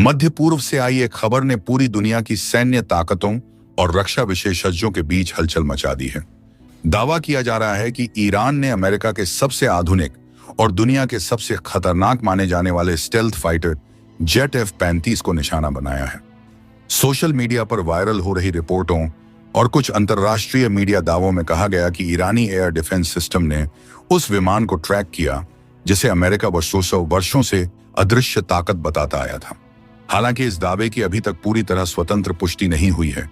मध्य पूर्व से आई एक खबर ने पूरी दुनिया की सैन्य ताकतों और रक्षा विशेषज्ञों के बीच हलचल मचा दी है। दावा किया जा रहा है कि ईरान ने अमेरिका के सबसे आधुनिक और दुनिया के सबसे खतरनाक माने जाने वाले स्टेल्थ फाइटर जेट F-35 को निशाना बनाया है। सोशल मीडिया पर वायरल हो रही रिपोर्टों और कुछ अंतर्राष्ट्रीय मीडिया दावों में कहा गया कि ईरानी एयर डिफेंस सिस्टम ने उस विमान को ट्रैक किया जिसे अमेरिका वर्षों से अदृश्य ताकत बताता आया था। हालांकि इस दावे की अभी तक पूरी तरह स्वतंत्र पुष्टि नहीं हुई है,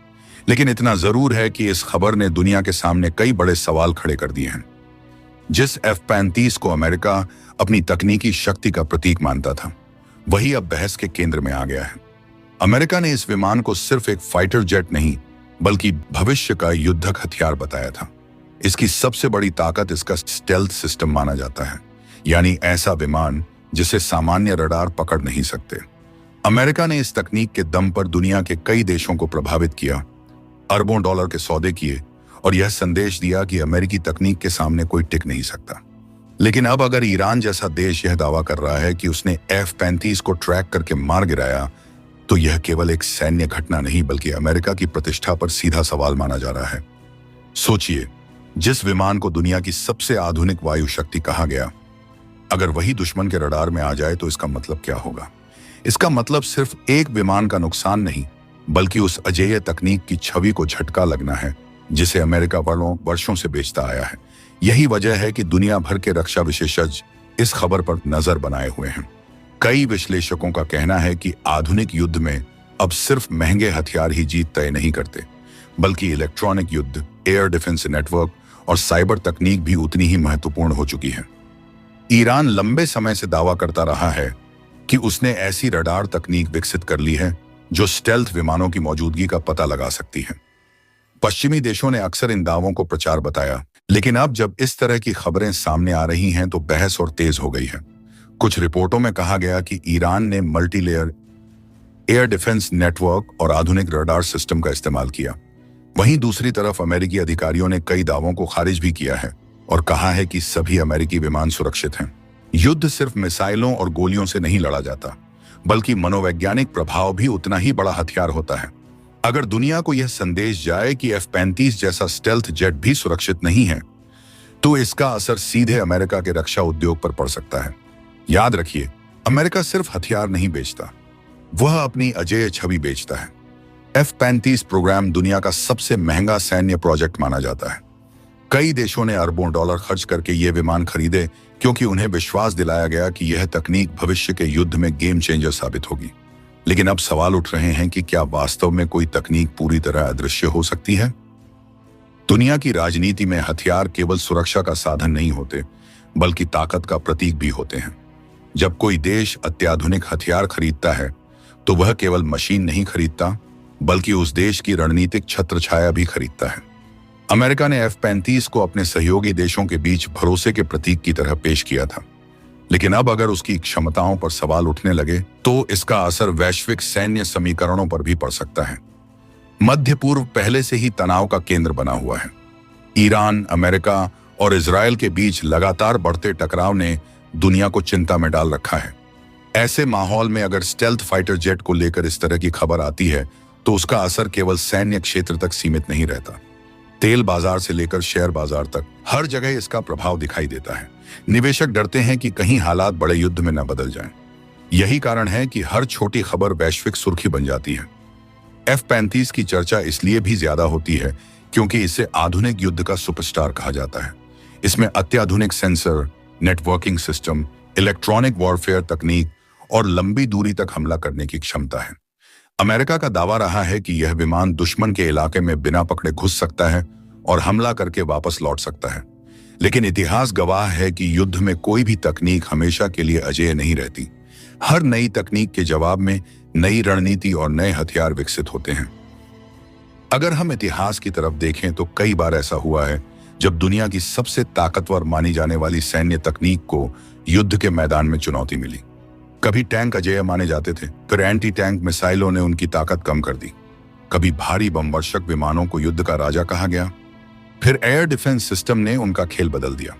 लेकिन इतना जरूर है कि इस खबर ने दुनिया के सामने कई बड़े सवाल खड़े कर दिए हैं। जिस F-35 को अमेरिका अपनी तकनीकी शक्ति का प्रतीक मानता था, वही अब बहस के केंद्र में आ गया है। अमेरिका ने इस विमान को सिर्फ एक फाइटर जेट नहीं, बल्कि भविष्य का युद्धक हथियार बताया था। इसकी सबसे बड़ी ताकत इसका स्टेल्थ सिस्टम माना जाता है, यानी ऐसा विमान जिसे सामान्य रडार पकड़ नहीं सकते। अमेरिका ने इस तकनीक के दम पर दुनिया के कई देशों को प्रभावित किया, अरबों डॉलर के सौदे किए और यह संदेश दिया कि अमेरिकी तकनीक के सामने कोई टिक नहीं सकता। लेकिन अब अगर ईरान जैसा देश यह दावा कर रहा है कि उसने F-35 को ट्रैक करके मार गिराया, तो यह केवल एक सैन्य घटना नहीं बल्कि अमेरिका की प्रतिष्ठा पर सीधा सवाल माना जा रहा है। सोचिए, जिस विमान को दुनिया की सबसे आधुनिक वायु शक्ति कहा गया, अगर वही दुश्मन के रडार में आ जाए तो इसका मतलब क्या होगा? इसका मतलब सिर्फ एक विमान का नुकसान नहीं, बल्कि उस अजेय तकनीक की छवि को झटका लगना है जिसे अमेरिका वर्षों से बेचता आया है। यही वजह है कि दुनिया भर के रक्षा विशेषज्ञ इस खबर पर नजर बनाए हुए हैं। कई विश्लेषकों का कहना है कि आधुनिक युद्ध में अब सिर्फ महंगे हथियार ही जीत तय नहीं करते, बल्कि इलेक्ट्रॉनिक युद्ध, एयर डिफेंस नेटवर्क और साइबर तकनीक भी उतनी ही महत्वपूर्ण हो चुकी है। ईरान लंबे समय से दावा करता रहा है कि उसने ऐसी रडार तकनीक विकसित कर ली है जो स्टेल्थ विमानों की मौजूदगी का पता लगा सकती है। पश्चिमी देशों ने अक्सर इन दावों को प्रचार बताया, लेकिन अब जब इस तरह की खबरें सामने आ रही हैं तो बहस और तेज हो गई है। कुछ रिपोर्टों में कहा गया कि ईरान ने मल्टीलेयर एयर डिफेंस नेटवर्क और आधुनिक रडार सिस्टम का इस्तेमाल किया। वहीं दूसरी तरफ अमेरिकी अधिकारियों ने कई दावों को खारिज भी किया है और कहा है कि सभी अमेरिकी विमान सुरक्षित हैं। युद्ध सिर्फ मिसाइलों और गोलियों से नहीं लड़ा जाता, बल्कि मनोवैज्ञानिक प्रभाव भी उतना ही बड़ा हथियार होता है। अगर दुनिया को यह संदेश जाए कि F-35 जैसा स्टेल्थ जेट भी सुरक्षित नहीं है, तो इसका असर सीधे अमेरिका के रक्षा उद्योग पर पड़ सकता है। याद रखिए, अमेरिका सिर्फ हथियार नहीं बेचता, वह अपनी अजेय छवि बेचता है। F-35 प्रोग्राम दुनिया का सबसे महंगा सैन्य प्रोजेक्ट माना जाता है। कई देशों ने अरबों डॉलर खर्च करके ये विमान खरीदे क्योंकि उन्हें विश्वास दिलाया गया कि यह तकनीक भविष्य के युद्ध में गेम चेंजर साबित होगी। लेकिन अब सवाल उठ रहे हैं कि क्या वास्तव में कोई तकनीक पूरी तरह अदृश्य हो सकती है? दुनिया की राजनीति में हथियार केवल सुरक्षा का साधन नहीं होते, बल्कि ताकत का प्रतीक भी होते हैं। जब कोई देश अत्याधुनिक हथियार खरीदता है, तो वह केवल मशीन नहीं खरीदता, बल्कि उस देश की रणनीतिक छत्रछाया भी खरीदता है। अमेरिका ने F-35 को अपने सहयोगी देशों के बीच भरोसे के प्रतीक की तरह पेश किया था, लेकिन अब अगर उसकी क्षमताओं पर सवाल उठने लगे तो इसका असर वैश्विक सैन्य समीकरणों पर भी पड़ सकता है। मध्य पूर्व पहले से ही तनाव का केंद्र बना हुआ है। ईरान, अमेरिका और इजरायल के बीच लगातार बढ़ते टकराव ने दुनिया को चिंता में डाल रखा है। ऐसे माहौल में अगर स्टेल्थ फाइटर जेट को लेकर इस तरह की खबर आती है तो उसका असर केवल सैन्य क्षेत्र तक सीमित नहीं रहता। तेल बाजार से लेकर शेयर बाजार तक हर जगह इसका प्रभाव दिखाई देता है। निवेशक डरते हैं कि कहीं हालात बड़े युद्ध में न बदल जाएं। यही कारण है कि हर छोटी खबर वैश्विक सुर्खी बन जाती है। F-35 की चर्चा इसलिए भी ज्यादा होती है क्योंकि इसे आधुनिक युद्ध का सुपरस्टार कहा जाता है। इसमें अत्याधुनिक sensor, networking system, electronic warfare तकनीक और लंबी दूरी तक हमला करने की क्षमता है। अमेरिका का दावा रहा है कि यह विमान दुश्मन के इलाके में बिना पकड़े घुस सकता है और हमला करके वापस लौट सकता है। लेकिन इतिहास गवाह है कि युद्ध में कोई भी तकनीक हमेशा के लिए अजेय नहीं रहती। हर नई तकनीक के जवाब में नई रणनीति और नए हथियार विकसित होते हैं। अगर हम इतिहास की तरफ देखें तो कई बार ऐसा हुआ है जब दुनिया की सबसे ताकतवर मानी जाने वाली सैन्य तकनीक को युद्ध के मैदान में चुनौती मिली। कभी टैंक अजेय माने जाते थे, फिर एंटी टैंक मिसाइलों ने उनकी ताकत कम कर दी। कभी भारी बमवर्षक विमानों को युद्ध का राजा कहा गया, फिर एयर डिफेंस सिस्टम ने उनका खेल बदल दिया।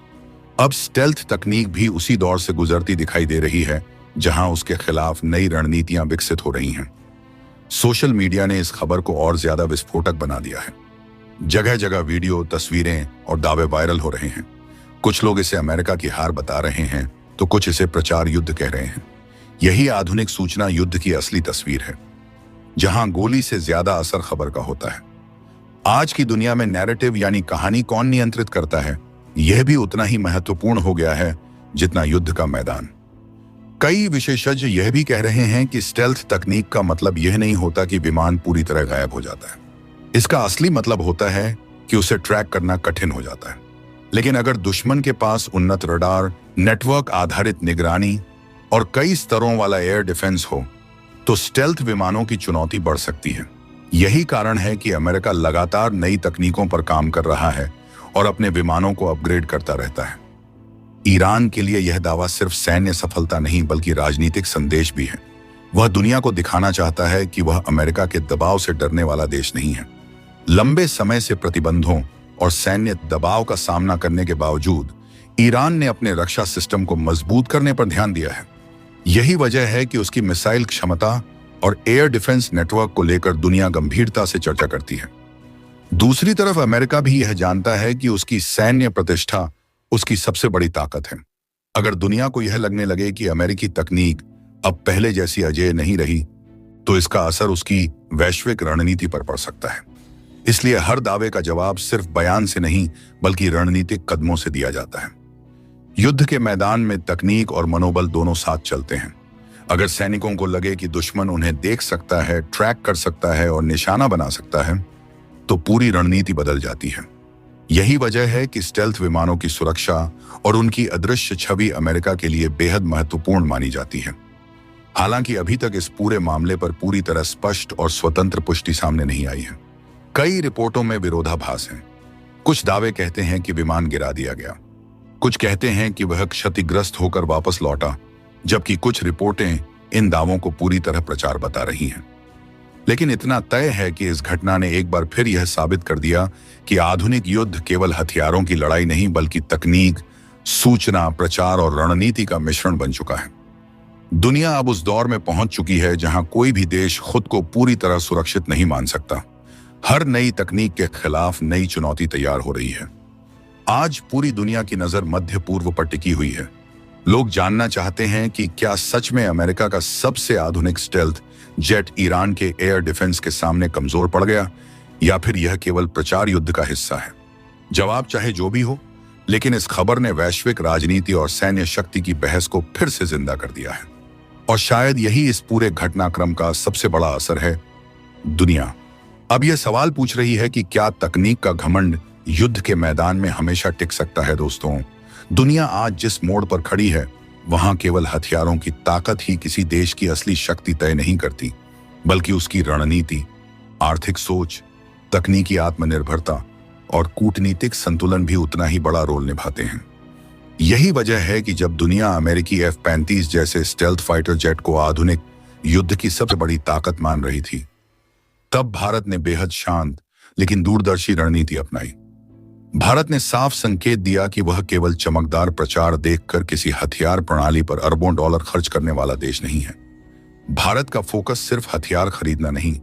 अब स्टेल्थ तकनीक भी उसी दौर से गुजरती दिखाई दे रही है, जहां उसके खिलाफ नई रणनीतियां विकसित हो रही हैं। सोशल मीडिया ने इस खबर को और ज्यादा विस्फोटक बना दिया है। जगह जगह वीडियो, तस्वीरें और दावे वायरल हो रहे हैं। कुछ लोग इसे अमेरिका की हार बता रहे हैं तो कुछ इसे प्रचार युद्ध कह रहे हैं। यही आधुनिक सूचना युद्ध की असली तस्वीर है, जहां गोली से ज्यादा असर खबर का होता है। आज की दुनिया में नैरेटिव यानी कहानी कौन नियंत्रित करता है, यह भी उतना ही महत्वपूर्ण हो गया है जितना युद्ध का मैदान। कई विशेषज्ञ यह भी कह रहे हैं कि स्टेल्थ तकनीक का मतलब यह नहीं होता कि विमान पूरी तरह गायब हो जाता है। इसका असली मतलब होता है कि उसे ट्रैक करना कठिन हो जाता है। लेकिन अगर दुश्मन के पास उन्नत रडार, नेटवर्क आधारित निगरानी और कई स्तरों वाला एयर डिफेंस हो तो स्टेल्थ विमानों की चुनौती बढ़ सकती है। यही कारण है कि अमेरिका लगातार नई तकनीकों पर काम कर रहा है और अपने विमानों को अपग्रेड करता रहता है। ईरान के लिए यह दावा सिर्फ सैन्य सफलता नहीं बल्कि राजनीतिक संदेश भी है। वह दुनिया को दिखाना चाहता है कि वह अमेरिका के दबाव से डरने वाला देश नहीं है। लंबे समय से प्रतिबंधों और सैन्य दबाव का सामना करने के बावजूद ईरान ने अपने रक्षा सिस्टम को मजबूत करने पर ध्यान दिया है। यही वजह है कि उसकी मिसाइल क्षमता और एयर डिफेंस नेटवर्क को लेकर दुनिया गंभीरता से चर्चा करती है। दूसरी तरफ अमेरिका भी यह जानता है कि उसकी सैन्य प्रतिष्ठा उसकी सबसे बड़ी ताकत है। अगर दुनिया को यह लगने लगे कि अमेरिकी तकनीक अब पहले जैसी अजेय नहीं रही, तो इसका असर उसकी वैश्विक रणनीति पर पड़ सकता है। इसलिए हर दावे का जवाब सिर्फ बयान से नहीं बल्कि रणनीतिक कदमों से दिया जाता है। युद्ध के मैदान में तकनीक और मनोबल दोनों साथ चलते हैं। अगर सैनिकों को लगे कि दुश्मन उन्हें देख सकता है, ट्रैक कर सकता है और निशाना बना सकता है, तो पूरी रणनीति बदल जाती है। यही वजह है कि स्टेल्थ विमानों की सुरक्षा और उनकी अदृश्य छवि अमेरिका के लिए बेहद महत्वपूर्ण मानी जाती है। हालांकि अभी तक इस पूरे मामले पर पूरी तरह स्पष्ट और स्वतंत्र पुष्टि सामने नहीं आई है। कई रिपोर्टों में विरोधाभास है। कुछ दावे कहते हैं कि विमान गिरा दिया गया, कुछ कहते हैं कि वह क्षतिग्रस्त होकर वापस लौटा, जबकि कुछ रिपोर्टें इन दावों को पूरी तरह प्रचार बता रही हैं। लेकिन इतना तय है कि इस घटना ने एक बार फिर यह साबित कर दिया कि आधुनिक युद्ध केवल हथियारों की लड़ाई नहीं बल्कि तकनीक, सूचना, प्रचार और रणनीति का मिश्रण बन चुका है। दुनिया अब उस दौर में पहुंच चुकी है जहां कोई भी देश खुद को पूरी तरह सुरक्षित नहीं मान सकता। हर नई तकनीक के खिलाफ नई चुनौती तैयार हो रही है। आज पूरी दुनिया की नजर मध्य पूर्व पर टिकी हुई है। लोग जानना चाहते हैं कि क्या सच में अमेरिका का सबसे आधुनिक स्टेल्थ जेट ईरान के एयर डिफेंस के सामने कमजोर पड़ गया, या फिर यह केवल प्रचार युद्ध का हिस्सा है। जवाब चाहे जो भी हो, लेकिन इस खबर ने वैश्विक राजनीति और सैन्य शक्ति की बहस को फिर से जिंदा कर दिया है। और शायद यही इस पूरे घटनाक्रम का सबसे बड़ा असर है। दुनिया अब यह सवाल पूछ रही है कि क्या तकनीक का घमंड युद्ध के मैदान में हमेशा टिक सकता है। दोस्तों, दुनिया आज जिस मोड़ पर खड़ी है, वहां केवल हथियारों की ताकत ही किसी देश की असली शक्ति तय नहीं करती, बल्कि उसकी रणनीति, आर्थिक सोच, तकनीकी आत्मनिर्भरता और कूटनीतिक संतुलन भी उतना ही बड़ा रोल निभाते हैं। यही वजह है कि जब दुनिया अमेरिकी F-35 जैसे स्टेल्थ फाइटर जेट को आधुनिक युद्ध की सबसे बड़ी ताकत मान रही थी, तब भारत ने बेहद शांत लेकिन दूरदर्शी रणनीति अपनाई। भारत ने साफ संकेत दिया कि वह केवल चमकदार प्रचार देखकर किसी हथियार प्रणाली पर अरबों डॉलर खर्च करने वाला देश नहीं है। भारत का फोकस सिर्फ हथियार खरीदना नहीं,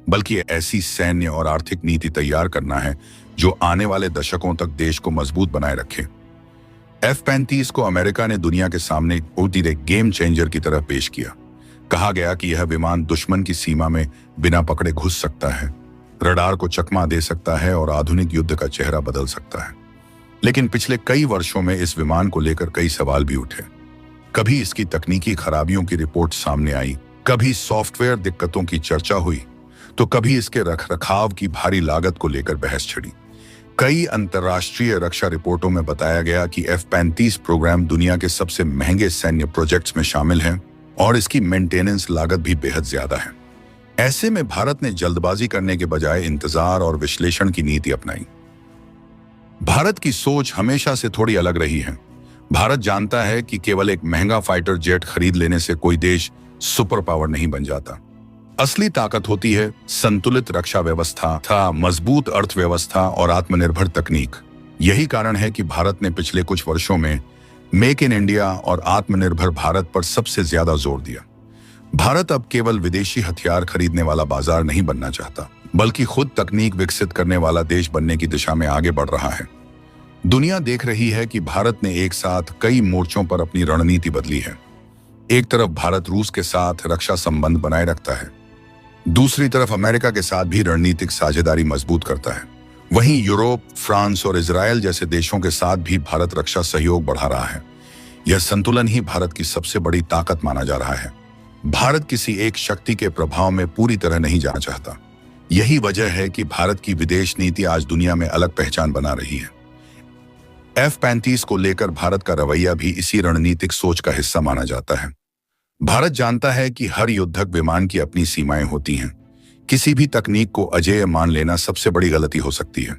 बल्कि ऐसी सैन्य और आर्थिक नीति तैयार करना है जो आने वाले दशकों तक देश को मजबूत बनाए रखे। F-35 को अमेरिका ने दुनिया के सामने एक गेम चेंजर की तरह पेश किया। कहा गया कि यह विमान दुश्मन की सीमा में बिना पकड़े घुस सकता है, रडार को चकमा दे सकता है और आधुनिक युद्ध का चेहरा बदल सकता है। लेकिन पिछले कई वर्षों में इस विमान को लेकर कई सवाल भी उठे। कभी इसकी तकनीकी खराबियों की रिपोर्ट सामने आई, कभी सॉफ्टवेयर दिक्कतों की चर्चा हुई, तो कभी इसके रखरखाव की भारी लागत को लेकर बहस छिड़ी। कई अंतर्राष्ट्रीय रक्षा रिपोर्टों में बताया गया कि F-35 प्रोग्राम दुनिया के सबसे महंगे सैन्य प्रोजेक्ट्स में शामिल है और इसकी मेंटेनेंस लागत भी बेहद ज्यादा है। ऐसे में भारत ने जल्दबाजी करने के बजाय इंतजार और विश्लेषण की नीति अपनाई। भारत की सोच हमेशा से थोड़ी अलग रही है। भारत जानता है कि केवल एक महंगा फाइटर जेट खरीद लेने से कोई देश सुपर पावर नहीं बन जाता। असली ताकत होती है संतुलित रक्षा व्यवस्था, मजबूत अर्थव्यवस्था और आत्मनिर्भर तकनीक। यही कारण है कि भारत ने पिछले कुछ वर्षों में मेक इन इंडिया और आत्मनिर्भर भारत पर सबसे ज्यादा जोर दिया। भारत अब केवल विदेशी हथियार खरीदने वाला बाजार नहीं बनना चाहता, बल्कि खुद तकनीक विकसित करने वाला देश बनने की दिशा में आगे बढ़ रहा है। दुनिया देख रही है कि भारत ने एक साथ कई मोर्चों पर अपनी रणनीति बदली है। एक तरफ भारत रूस के साथ रक्षा संबंध बनाए रखता है, दूसरी तरफ अमेरिका के साथ भी रणनीतिक साझेदारी मजबूत करता है। वहीं यूरोप, फ्रांस और इजरायल जैसे देशों के साथ भी भारत रक्षा सहयोग बढ़ा रहा है। यह संतुलन ही भारत की सबसे बड़ी ताकत माना जा रहा है। भारत किसी एक शक्ति के प्रभाव में पूरी तरह नहीं जाना चाहता। यही वजह है कि भारत की विदेश नीति आज दुनिया में अलग पहचान बना रही है। F-35 को लेकर भारत का रवैया भी इसी रणनीतिक सोच का हिस्सा माना जाता है। भारत जानता है कि हर युद्धक विमान की अपनी सीमाएं होती हैं। किसी भी तकनीक को अजेय मान लेना सबसे बड़ी गलती हो सकती है।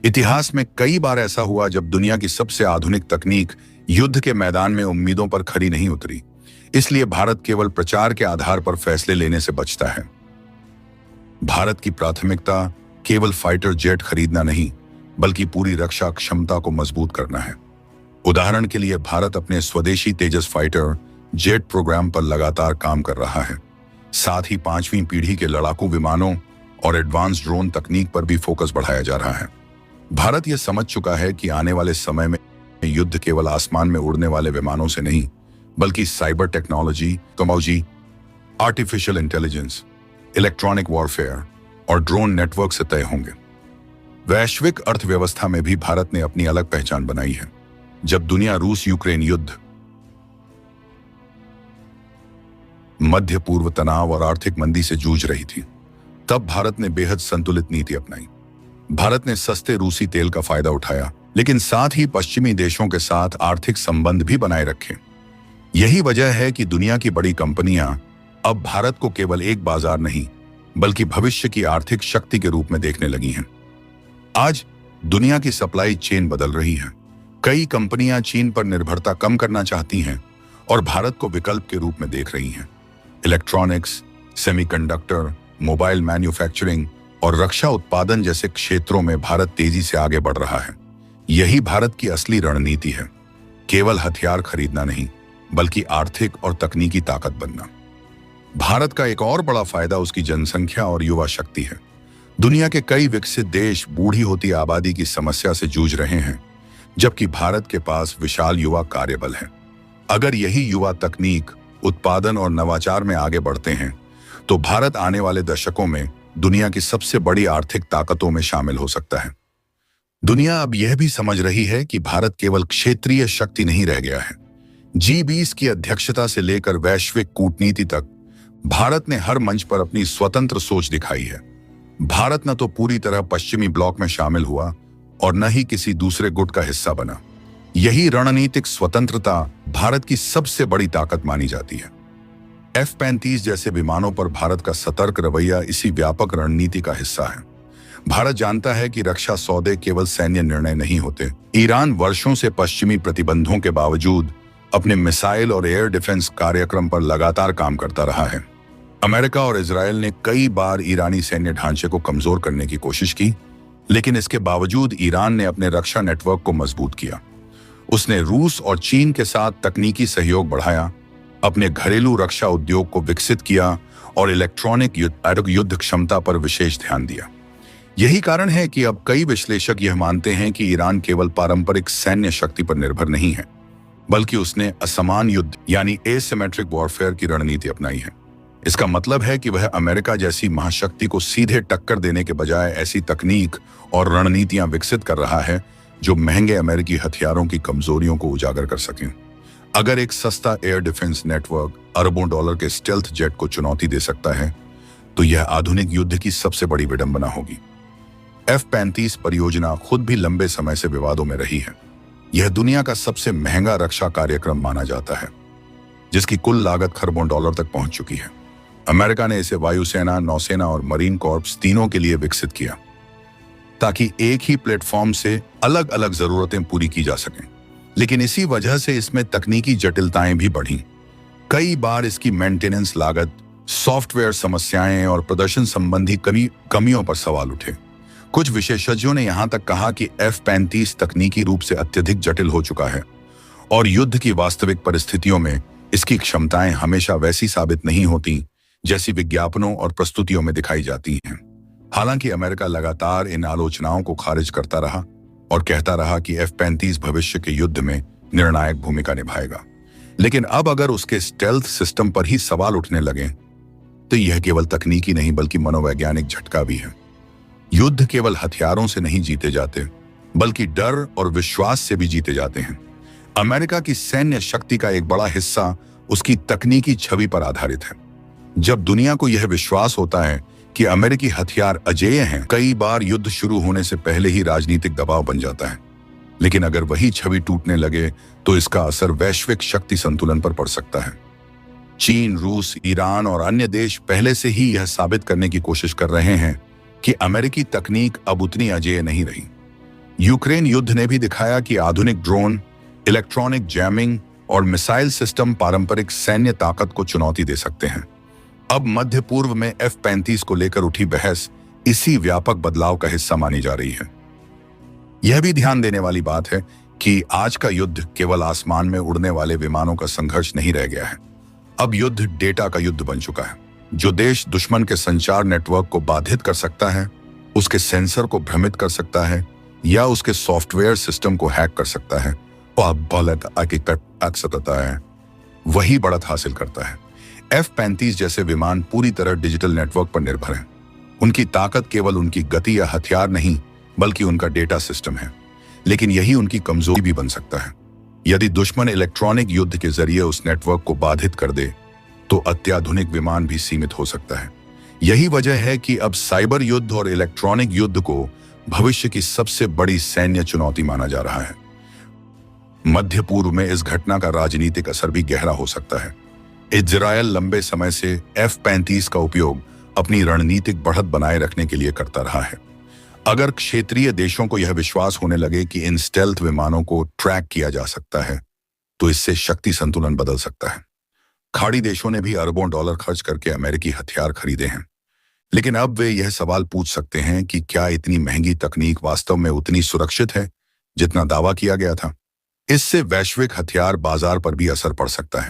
इतिहास में कई बार ऐसा हुआ जब दुनिया की सबसे आधुनिक तकनीक युद्ध के मैदान में उम्मीदों पर खरी नहीं उतरी। इसलिए भारत केवल प्रचार के आधार पर फैसले लेने से बचता है। भारत की प्राथमिकता केवल फाइटर जेट खरीदना नहीं, बल्कि पूरी रक्षा क्षमता को मजबूत करना है। उदाहरण के लिए भारत अपने स्वदेशी तेजस फाइटर जेट प्रोग्राम पर लगातार काम कर रहा है। साथ ही 5वीं पीढ़ी के लड़ाकू विमानों और एडवांस ड्रोन तकनीक पर भी फोकस बढ़ाया जा रहा है। भारत यह समझ चुका है कि आने वाले समय में युद्ध केवल आसमान में उड़ने वाले विमानों से नहीं, बल्कि cyber technology, artificial intelligence, electronic warfare और ड्रोन नेटवर्क से तय होंगे। वैश्विक अर्थव्यवस्था में भी भारत ने अपनी अलग पहचान बनाई है। जब दुनिया रूस यूक्रेन युद्ध, मध्य पूर्व तनाव और आर्थिक मंदी से जूझ रही थी, तब भारत ने बेहद संतुलित नीति अपनाई। भारत ने सस्ते रूसी तेल का फायदा उठाया, लेकिन साथ ही पश्चिमी देशों के साथ आर्थिक संबंध भी बनाए रखे। यही वजह है कि दुनिया की बड़ी कंपनियां अब भारत को केवल एक बाजार नहीं, बल्कि भविष्य की आर्थिक शक्ति के रूप में देखने लगी हैं। आज दुनिया की सप्लाई चेन बदल रही है। कई कंपनियां चीन पर निर्भरता कम करना चाहती हैं और भारत को विकल्प के रूप में देख रही हैं। इलेक्ट्रॉनिक्स, सेमीकंडक्टर, मोबाइल मैन्युफैक्चरिंग और रक्षा उत्पादन जैसे क्षेत्रों में भारत तेजी से आगे बढ़ रहा है। यही भारत की असली रणनीति है, केवल हथियार खरीदना नहीं, बल्कि आर्थिक और तकनीकी ताकत बनना। भारत का एक और बड़ा फायदा उसकी जनसंख्या और युवा शक्ति है। दुनिया के कई विकसित देश बूढ़ी होती आबादी की समस्या से जूझ रहे हैं, जबकि भारत के पास विशाल युवा कार्यबल है। अगर यही युवा तकनीक, उत्पादन और नवाचार में आगे बढ़ते हैं, तो भारत आने वाले दशकों में दुनिया की सबसे बड़ी आर्थिक ताकतों में शामिल हो सकता है। दुनिया अब यह भी समझ रही है कि भारत केवल क्षेत्रीय शक्ति नहीं रह गया है। G20 की अध्यक्षता से लेकर वैश्विक कूटनीति तक भारत ने हर मंच पर अपनी स्वतंत्र सोच दिखाई है। भारत न तो पूरी तरह पश्चिमी ब्लॉक में शामिल हुआ और न ही किसी दूसरे गुट का हिस्सा बना। यही रणनीतिक स्वतंत्रता भारत की सबसे बड़ी ताकत मानी जाती है। F-35 जैसे विमानों पर भारत का सतर्क रवैया इसी व्यापक रणनीति का हिस्सा है। भारत जानता है कि रक्षा सौदे केवल सैन्य निर्णय नहीं होते। ईरान वर्षों से पश्चिमी प्रतिबंधों के बावजूद अपने मिसाइल और एयर डिफेंस कार्यक्रम पर लगातार काम करता रहा है। अमेरिका और इजरायल ने कई बार ईरानी सैन्य ढांचे को कमजोर करने की कोशिश की, लेकिन इसके बावजूद ईरान ने अपने रक्षा नेटवर्क को मजबूत किया। उसने रूस और चीन के साथ तकनीकी सहयोग बढ़ाया, अपने घरेलू रक्षा उद्योग को विकसित किया और इलेक्ट्रॉनिक युद्ध क्षमता पर विशेष ध्यान दिया। यही कारण है कि अब कई विश्लेषक यह मानते हैं कि ईरान केवल पारंपरिक सैन्य शक्ति पर निर्भर नहीं है, बल्कि उसने असमान युद्ध यानी एसिमेट्रिक वॉरफेयर की रणनीति अपनाई है। इसका मतलब है कि वह अमेरिका जैसी महाशक्ति को सीधे टक्कर देने के बजाय ऐसी तकनीक और रणनीतियां विकसित कर रहा है जो महंगे अमेरिकी हथियारों की कमजोरियों को उजागर कर सकें। अगर एक सस्ता एयर डिफेंस नेटवर्क अरबों डॉलर के स्टेल्थ जेट को चुनौती दे सकता है, तो यह आधुनिक युद्ध की सबसे बड़ी विडंबना होगी। F-35 परियोजना खुद भी लंबे समय से विवादों में रही है। यह दुनिया का सबसे महंगा रक्षा कार्यक्रम माना जाता है, जिसकी कुल लागत खरबों डॉलर तक पहुंच चुकी है। अमेरिका ने इसे वायुसेना, नौसेना और मरीन कॉर्प्स तीनों के लिए विकसित किया, ताकि एक ही प्लेटफॉर्म से अलग अलग जरूरतें पूरी की जा सकें। लेकिन इसी वजह से इसमें तकनीकी जटिलताएं भी बढ़ीं। कई बार इसकी मेंटेनेंस लागत, सॉफ्टवेयर समस्याएं और प्रदर्शन संबंधी कमियों पर सवाल उठे। कुछ विशेषज्ञों ने यहां तक कहा कि F-35 तकनीकी रूप से अत्यधिक जटिल हो चुका है और युद्ध की वास्तविक परिस्थितियों में इसकी क्षमताएं हमेशा वैसी साबित नहीं होती जैसी विज्ञापनों और प्रस्तुतियों में दिखाई जाती हैं। हालांकि अमेरिका लगातार इन आलोचनाओं को खारिज करता रहा और कहता रहा कि F-35 भविष्य के युद्ध में निर्णायक भूमिका निभाएगा। लेकिन अब अगर उसके स्टेल्थ सिस्टम पर ही सवाल उठने लगे तो यह केवल तकनीकी नहीं बल्कि मनोवैज्ञानिक झटका भी है। युद्ध केवल हथियारों से नहीं जीते जाते बल्कि डर और विश्वास से भी जीते जाते हैं। अमेरिका की सैन्य शक्ति का एक बड़ा हिस्सा उसकी तकनीकी छवि पर आधारित है। जब दुनिया को यह विश्वास होता है कि अमेरिकी हथियार अजेय हैं, कई बार युद्ध शुरू होने से पहले ही राजनीतिक दबाव बन जाता है। लेकिन अगर वही छवि टूटने लगे तो इसका असर वैश्विक शक्ति संतुलन पर पड़ सकता है। चीन, रूस, ईरान और अन्य देश पहले से ही यह साबित करने की कोशिश कर रहे हैं कि अमेरिकी तकनीक अब उतनी अजेय नहीं रही। यूक्रेन युद्ध ने भी दिखाया कि आधुनिक ड्रोन, इलेक्ट्रॉनिक जैमिंग और मिसाइल सिस्टम पारंपरिक सैन्य ताकत को चुनौती दे सकते हैं। अब मध्य पूर्व में F-35 को लेकर उठी बहस इसी व्यापक बदलाव का हिस्सा मानी जा रही है। यह भी ध्यान देने वाली बात है कि आज का युद्ध केवल आसमान में उड़ने वाले विमानों का संघर्ष नहीं रह गया है। अब युद्ध डेटा का युद्ध बन चुका है। जो देश दुश्मन के संचार नेटवर्क को बाधित कर सकता है, उसके सेंसर को भ्रमित कर सकता है या उसके सॉफ्टवेयर सिस्टम को हैक कर सकता है वही बढ़त हासिल करता है। F-35 जैसे विमान पूरी तरह डिजिटल नेटवर्क पर निर्भर हैं। उनकी ताकत केवल उनकी गति या हथियार नहीं बल्कि उनका डेटा सिस्टम है। लेकिन यही उनकी कमजोरी भी बन सकता है। यदि दुश्मन इलेक्ट्रॉनिक युद्ध के जरिए उस नेटवर्क को बाधित कर दे तो अत्याधुनिक विमान भी सीमित हो सकता है। यही वजह है कि अब साइबर युद्ध और इलेक्ट्रॉनिक युद्ध को भविष्य की सबसे बड़ी सैन्य चुनौती माना जा रहा है। मध्य पूर्व में इस घटना का राजनीतिक असर भी गहरा हो सकता है। इजरायल लंबे समय से F-35 का उपयोग अपनी रणनीतिक बढ़त बनाए रखने के लिए करता रहा है। अगर क्षेत्रीय देशों को यह विश्वास होने लगे कि इन स्टेल्थ विमानों को ट्रैक किया जा सकता है तो इससे शक्ति संतुलन बदल सकता है। खाड़ी देशों ने भी अरबों डॉलर खर्च करके अमेरिकी हथियार खरीदे हैं। लेकिन अब वे यह सवाल पूछ सकते हैं कि क्या इतनी महंगी तकनीक वास्तव में उतनी सुरक्षित है जितना दावा किया गया था। इससे वैश्विक हथियार बाजार पर भी असर पड़ सकता है।